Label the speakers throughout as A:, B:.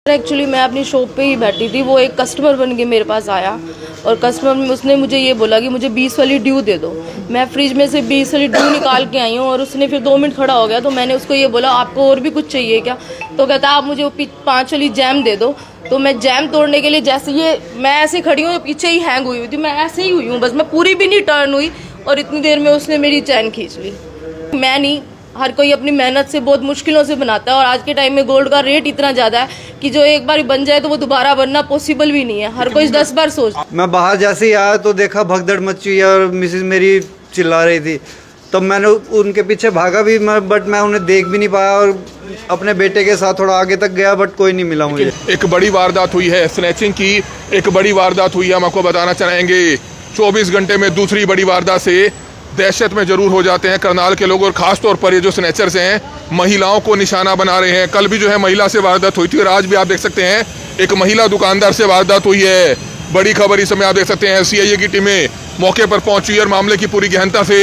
A: Actually मैं अपनी shop पे ही बैठी थी, वो एक कस्टमर बन के मेरे पास आया और कस्टमर में उसने मुझे ये बोला कि मुझे 20 वाली ड्यू दे दो। मैं फ्रिज में से 20 वाली ड्यू निकाल के आई हूँ और उसने फिर 2 मिनट खड़ा हो गया, तो मैंने उसको ये बोला आपको और भी कुछ चाहिए क्या? तो कहता आप मुझे वो 5 वाली जैम दे दो। तो मैं जैम तोड़ने के लिए जैसे ये मैं ऐसे खड़ी हूँ, पीछे ही हैंग हुई थी, मैं ऐसे ही हुई हूँ, बस मैं पूरी भी नहीं टर्न हुई और इतनी देर में उसने मेरी चैन खींच ली। मैं नहीं, हर कोई अपनी मेहनत से बहुत मुश्किलों से बनाता है और आज के टाइम में गोल्ड का रेट इतना ज़्यादा है कि जो एक बार बन जाए तो वो दोबारा बनना पॉसिबल भी नहीं है। हर कोई 10 बार सोचता है।
B: मैं बाहर जैसे ही आया तो देखा भगदड़ मची और मिसेज मेरी चिल्ला रही थी, तो मैंने उनके पीछे भागा भी, बट मैं उन्हें देख भी नहीं पाया और अपने बेटे के साथ थोड़ा आगे तक गया, बट कोई नहीं मिला मुझे।
C: एक बड़ी वारदात हुई है, स्नैचिंग की एक बड़ी वारदात हुई है। हम आपको बताना चाहेंगे 24 घंटे में दूसरी बड़ी वारदात से दहशत में जरूर हो जाते हैं करनाल के लोग, और खास तौर पर ये जो स्नैचर्स हैं महिलाओं को निशाना बना रहे हैं। कल भी जो है महिला से वारदात हुई थी और आज भी आप देख सकते हैं एक महिला दुकानदार से वारदात हुई है। बड़ी खबर इस समय आप देख सकते हैं सीआईए की टीमें मौके पर पहुंची और मामले की पूरी गहनता से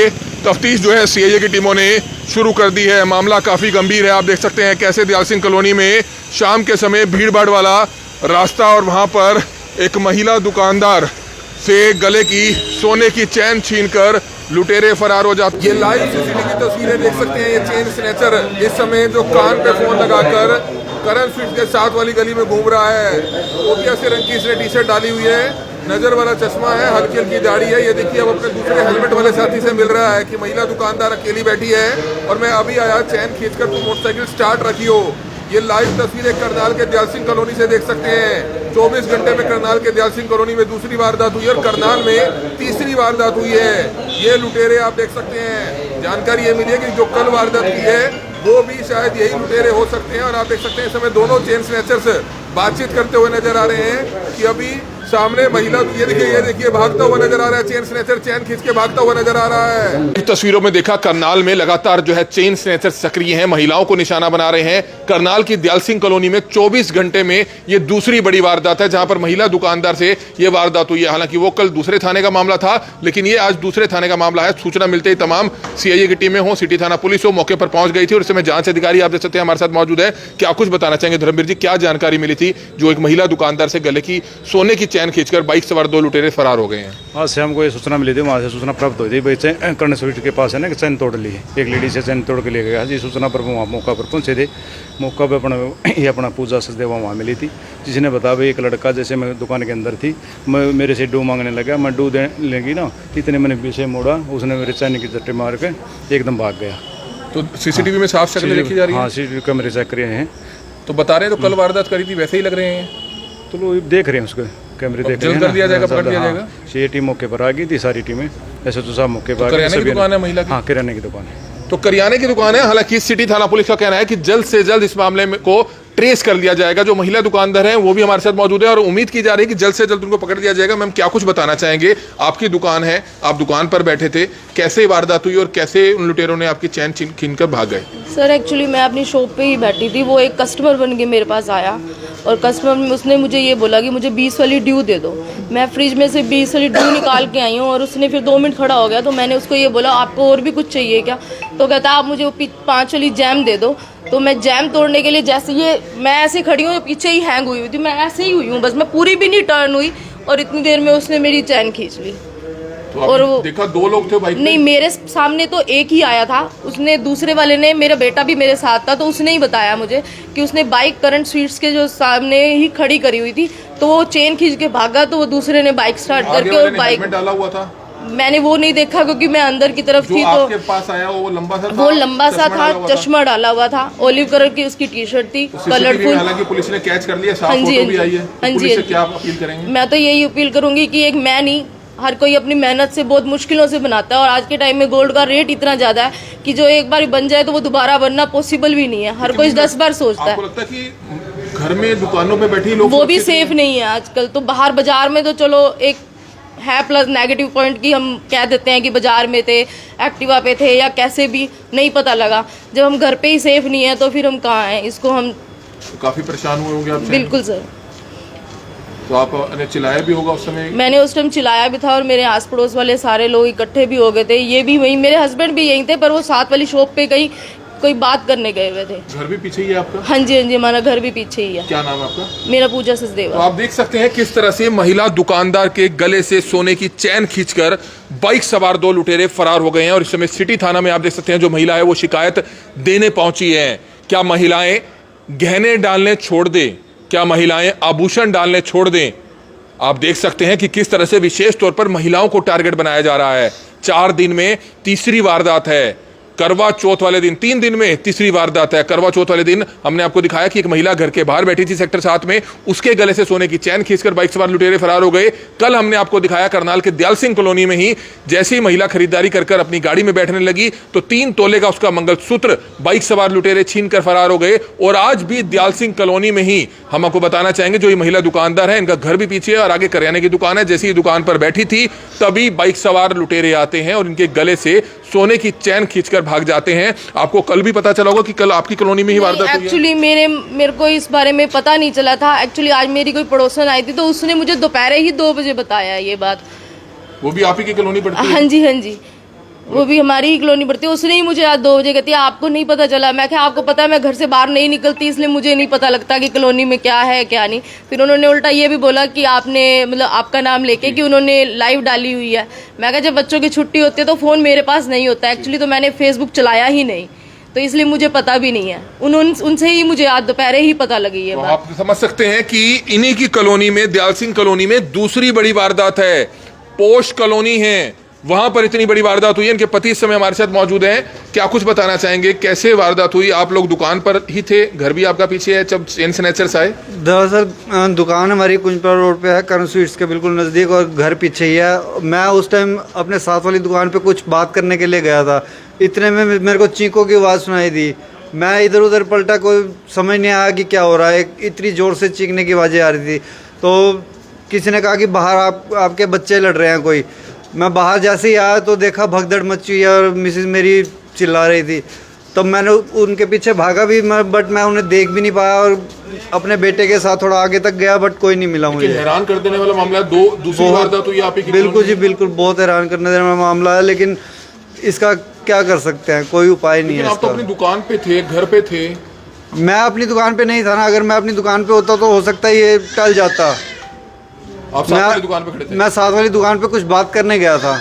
C: तफ्तीश जो है सीआईए की टीमों ने शुरू कर दी है। मामला काफ़ी गंभीर है। आप देख सकते हैं कैसे दयाल सिंह कॉलोनी में शाम के समय भीड़ भाड़ वाला रास्ता और वहाँ पर एक महिला दुकानदार से गले की सोने की चैन छीनकर लुटेरे फरार हो जाते। ये लाइव सीसीटीवी की तस्वीरें देख सकते हैं। ये चेन स्नैचर इस समय जो कान पे फोन लगाकर करण स्वीट्स के साथ वाली गली में घूम रहा है। ओटिया से रंग की इसने टी शर्ट डाली हुई है, नजर वाला चश्मा है, हल्की हल्की दाढ़ी है। ये देखिए अब अपने दूसरे हेलमेट वाले साथी से मिल रहा है कि महिला दुकानदार अकेली बैठी है और मैं अभी आया चैन खींचकर तुम मोटरसाइकिल स्टार्ट रखी हो। ये लाइव तस्वीरें करनाल के दयाल सिंह कॉलोनी से देख सकते हैं। 24 घंटे में करनाल के दयाल सिंह कॉलोनी में दूसरी वारदात हुई और करनाल में तीसरी वारदात हुई है। ये लुटेरे आप देख सकते हैं। जानकारी ये मिली है कि जो कल वारदात की है वो भी शायद यही लुटेरे हो सकते हैं। और आप देख सकते हैं इस समय दोनों चेन स्नैचर्स बातचीत करते हुए नजर आ रहे हैं कि अभी सामने महिला ये देखिए भागता हुआ नजर आ रहा है। चेन स्नैचर चैन खींच के भागता हुआ नजर आ रहा है। तस्वीरों में देखा करनाल में लगातार जो है चेन स्नैचर सक्रिय हैं, महिलाओं को निशाना बना रहे हैं। करनाल की दयाल सिंह कॉलोनी में 24 घंटे में ये दूसरी बड़ी वारदात है जहां पर महिला दुकानदार से ये वारदात हुई है। हालांकि वो कल दूसरे थाने का मामला था, लेकिन ये आज दूसरे थाने का मामला है। सूचना मिलते ही तमाम सीआईए की टीमें हो, सिटी थाना पुलिस हो, मौके पर पहुंच गई थी और इस समय जांच अधिकारी आप देख सकते हैं हमारे साथ मौजूद है। क्या कुछ बताना चाहेंगे धर्मवीर जी, क्या जानकारी मिली थी जो एक महिला दुकानदार से गले की सोने की चैन खींचकर बाइक सवार 2 लुटेरे फरार हो गए हैं?
D: आज से हमको ये सूचना मिली थी, वहाँ से सूचना प्राप्त हुई थी भाई कर्ण स्वीट के पास है ना कि चैन तोड़ ली है, एक लेडी से चैन तोड़ के ले गया जी। सूचना पर वहाँ मौका पर पहुँचे थे। मौका पर अपना पूजा सचदेवा वहाँ मिली थी, जिसने बताया भाई एक लड़का जैसे मैं दुकान के अंदर थी, मैं मेरे से डू मांगने लगा, मैं डू देने लगी ना, इतने मैंने पीछे मोड़ा, उसने मेरे चैन की चट्टे मार के एकदम भाग गया।
C: तो सीसीटीवी में साफ शक्ल देखी जा रही है?
D: हाँ, सीसीटीवी कैमरे चेक करे हैं
C: तो बता रहे हैं तो कल वारदात करी थी वैसे ही लग रहे हैं।
D: तो लोग देख रहे हैं उसको, कैमरे देख रहे हैं,
C: जल्द कर दिया जाएगा, पकड़ दिया जाएगा।
D: सी टीम मौके पर आ गई थी, सारी टीमें ऐसे तो सब मौके पर।
C: किराने की दुकान है महिला की?
D: हाँ, किराने की दुकान है।
C: तो करियाने की दुकान है। हालांकि सिटी थाना पुलिस का कहना है कि जल्द से जल्द इस मामले में को ट्रेस कर लिया जाएगा। जो महिला दुकानदार हैं वो भी हमारे साथ मौजूद है और उम्मीद की जा रही है कि जल्द से जल्द उनको पकड़ लिया जाएगा। मैम, क्या कुछ बताना चाहेंगे? आपकी दुकान है, आप दुकान पर बैठे थे, कैसे वारदात हुई और कैसे उन लुटेरों ने आपकी चैन छीन कर भाग गए?
A: सर एक्चुअली मैं अपनी शॉप पे ही बैठी थी, वो एक कस्टमर बन के मेरे पास आया और कस्टमर में उसने मुझे ये बोला कि मुझे 20 वाली ड्यू दे दो। मैं फ्रिज में से 20 वाली ड्यू निकाल के आई हूँ और उसने फिर 2 मिनट खड़ा हो गया, तो मैंने उसको ये बोला आपको और भी कुछ चाहिए क्या? तो कहता आप मुझे वो 5 वाली जैम दे दो। तो मैं जैम तोड़ने के लिए जैसे ये मैं ऐसे खड़ी हूँ, पीछे ही हैंग हुई थी, मैं ऐसे ही हुई हूँ, बस मैं पूरी भी नहीं टर्न हुई और इतनी देर में उसने मेरी चैन खींच ली।
C: तो
A: और वो
C: देखा 2 लोग थे बाइक
A: नहीं, मेरे सामने तो एक ही आया था, उसने दूसरे वाले ने, मेरा बेटा भी मेरे साथ था, तो उसने ही बताया मुझे कि उसने बाइक करंट स्वीट्स के जो सामने ही खड़ी करी हुई थी, तो वो चेन खींच के भागा, तो वो दूसरे ने बाइक स्टार्ट करके और बाइक
C: डाला हुआ था।
A: मैंने वो नहीं देखा क्योंकि मैं अंदर की तरफ थी। तो
C: आपके पास आया वो लंबा सा
A: था, चश्मा डाला हुआ था, ओलिव कलर की उसकी टी शर्ट थी, कलरफुल।
C: हालांकि पुलिस ने कैच कर लिया, साफ
A: हाँ जी,
C: फोटो भी आई है।
A: हाँ जी,
C: पुलिस से क्या अपील करेंगे?
A: मैं तो यही अपील करूंगी कि एक मैं नहीं, हर कोई अपनी मेहनत से बहुत मुश्किलों से बनाता है और आज के टाइम में गोल्ड का रेट इतना ज्यादा है कि जो एक बार बन जाए तो वो दोबारा बनना पॉसिबल भी नहीं है। हर कोई 10 बार सोचता है।
C: आपको लगता है कि घर में दुकानों पे बैठी लोग
A: वो भी सेफ नहीं है आजकल? तो बाहर बाजार में तो चलो एक है प्लस नेगेटिव पॉइंट की हम कह देते हैं कि बाजार में थे, एक्टिवा पे थे या कैसे भी नहीं पता लगा। जब हम घर पे ही सेफ नहीं है तो फिर हम कहाँ हैं? इसको हम
C: काफी परेशान हुए होंगे आप?
A: बिल्कुल सर।
C: तो आपने चिल्लाया भी होगा उस समय?
A: मैंने उस टाइम चिल्लाया भी था और मेरे आस पड़ोस वाले सारे लोग इकट्ठे भी हो गए थे। ये भी वहीं, मेरे हस्बैंड भी यहीं थे, पर वो साथ वाली शॉप पे कहीं कोई बात करने गए हुए थे।
C: घर भी पीछे ही है आपका?
A: हाँ जी, हाँ जी, हमारा घर भी पीछे ही है।
C: क्या नाम है आपका?
A: मेरा पूजा
C: तो
A: सचदेवा।
C: आप देख सकते हैं किस तरह से महिला दुकानदार के गले से सोने की चैन खींचकर बाइक सवार 2 लुटेरे फरार हो गए हैं। और इस समय सिटी थाना में आप देख सकते हैं जो महिला है वो शिकायत देने पहुंची है। क्या महिलाएं गहने डालने छोड़ दें? क्या महिलाएं आभूषण डालने छोड़ दें? आप देख सकते हैं कि किस तरह से विशेष तौर पर महिलाओं को टारगेट बनाया जा रहा है। 4 दिन में तीसरी वारदात है। करवा चौथ वाले दिन 3 दिन में तीसरी वारदात है। करवा चौथ वाले दिन हमने आपको दिखाया कि एक महिला घर के बाहर बैठी थी सेक्टर 7 में, उसके गले से सोने की चैन खींचकर बाइक सवार लुटेरे फरार हो गए। कल हमने आपको दिखाया करनाल के दयाल सिंह कॉलोनी में ही जैसे ही महिला खरीदारी कर अपनी गाड़ी में बैठने लगी तो 3 तोले का उसका मंगलसूत्र बाइक सवार लुटेरे छीन कर फरार हो गए। और आज भी दयाल सिंह कॉलोनी में ही हम आपको बताना चाहेंगे जो ये महिला दुकानदार है, इनका घर भी पीछे है और आगे करियाने की दुकान है। जैसे ही दुकान पर बैठी थी तभी बाइक सवार लुटेरे आते हैं और इनके गले से सोने की चैन खींचकर भाग जाते हैं। आपको कल भी पता चला होगा कि कल आपकी कॉलोनी में ही वारदात हुई है।
A: एक्चुअली मेरे को इस बारे में पता नहीं चला था। एक्चुअली आज मेरी कोई पड़ोसन आई थी तो उसने मुझे दोपहर ही 2 बजे बताया ये बात।
C: वो भी आप ही की कॉलोनी पड़ती है?
A: हाँ जी, हाँ जी, वो भी हमारी ही कॉलोनी पड़ती है। उसने ही मुझे आज 2 बजे कहती है आपको नहीं पता चला? मैं क्या, आपको पता है मैं घर से बाहर नहीं निकलती इसलिए मुझे नहीं पता लगता कि कॉलोनी में क्या है क्या नहीं। फिर उन्होंने उल्टा ये भी बोला कि आपने मतलब आपका नाम लेके कि उन्होंने लाइव डाली हुई है। मैं कहा जब बच्चों की छुट्टी होती है तो फ़ोन मेरे पास नहीं होता एक्चुअली, तो मैंने फेसबुक चलाया ही नहीं तो इसलिए मुझे पता भी नहीं है। उनसे ही मुझे आज दोपहर ही पता लगी ये बात।
C: आप समझ सकते हैं कि इन्हीं की कॉलोनी में, दयाल सिंह कॉलोनी में दूसरी बड़ी वारदात है। पोश कॉलोनी है, वहां पर इतनी बड़ी वारदात हुई है। इनके पति इस समय हमारे साथ मौजूद हैं। क्या कुछ बताना चाहेंगे, कैसे वारदात हुई? आप लोग दुकान पर ही थे, घर भी आपका पीछे है जब चेन स्नैचर्स आए?
B: दरअसल दुकान हमारी कुंजपुरा रोड पे है, करण स्वीट्स के बिल्कुल नज़दीक, और घर पीछे ही है। मैं उस टाइम अपने साथ वाली दुकान पे कुछ बात करने के लिए गया था। इतने में मेरे को चीखों की आवाज़ सुनाई दी। मैं इधर उधर पलटा, कोई समझ नहीं आया कि क्या हो रहा है। इतनी ज़ोर से चीखने की आवाज़ें आ रही थी तो किसी ने कहा कि बाहर आपके बच्चे लड़ रहे हैं कोई। मैं बाहर जैसे ही आया तो देखा भगदड़ मची हुई है और मिसेस मेरी चिल्ला रही थी। तब मैंने उनके पीछे भागा भी, बट मैं उन्हें देख भी नहीं पाया और अपने बेटे के साथ थोड़ा आगे तक गया बट कोई नहीं मिला मुझे।
C: हैरान कर देने वाला मामला है। दूसरी वारदात हुई आप ही की?
B: बिल्कुल जी, बिल्कुल, बहुत हैरान करने देने वाला मामला है, लेकिन इसका क्या कर सकते हैं, कोई उपाय नहीं है।
C: आप तो अपनी दुकान पे थे, घर पे थे।
B: मैं अपनी दुकान पे नहीं था ना। अगर मैं अपनी दुकान पे होता तो हो सकता है ये टल जाता।
C: आप साथ वाली दुकान पे खड़े थे?
B: मैं साथ वाली दुकान पे कुछ बात करने गया था।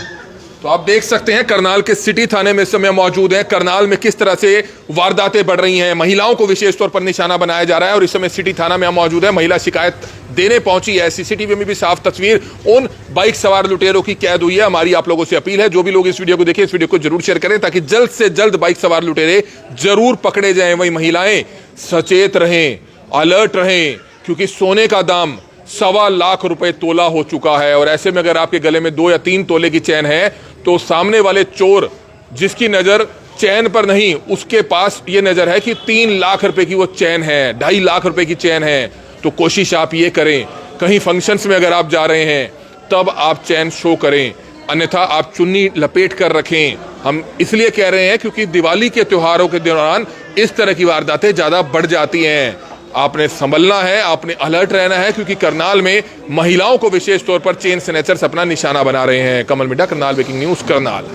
C: तो आप देख सकते हैं करनाल के सिटी थाने में इस समय मौजूद हैं। करनाल में किस तरह से वारदातें बढ़ रही हैं, महिलाओं को विशेष तौर पर निशाना बनाया जा रहा है और इस समय सिटी थाना में हम मौजूद है। महिला शिकायत देने पहुंची है। सीसीटीवी में भी साफ तस्वीर उन बाइक सवार लुटेरों की कैद हुई है। हमारी आप लोगों से अपील है, जो भी लोग इस वीडियो को देखें, इस वीडियो को जरूर शेयर करें ताकि जल्द से जल्द बाइक सवार लुटेरे जरूर पकड़े जाएं। वही महिलाएं सचेत रहें, अलर्ट रहें, क्योंकि सोने का दाम 1.25 लाख रुपए तोला हो चुका है। और ऐसे में अगर आपके गले में 2 या 3 तोले की चैन है तो सामने वाले चोर जिसकी नजर चैन पर नहीं, उसके पास ये नजर है कि 3 लाख रुपए की वो चैन है, 2.5 लाख रुपए की चैन है। तो कोशिश आप ये करें, कहीं फंक्शंस में अगर आप जा रहे हैं तब आप चैन शो करें, अन्यथा आप चुन्नी लपेट कर रखें। हम इसलिए कह रहे हैं क्योंकि दिवाली के त्योहारों के दौरान इस तरह की वारदातें ज्यादा बढ़ जाती हैं। आपने संभलना है, आपने अलर्ट रहना है, क्योंकि करनाल में महिलाओं को विशेष तौर पर चेन स्नैचर्स अपना निशाना बना रहे हैं। कमल मिड्डा, करनाल ब्रेकिंग न्यूज, करनाल।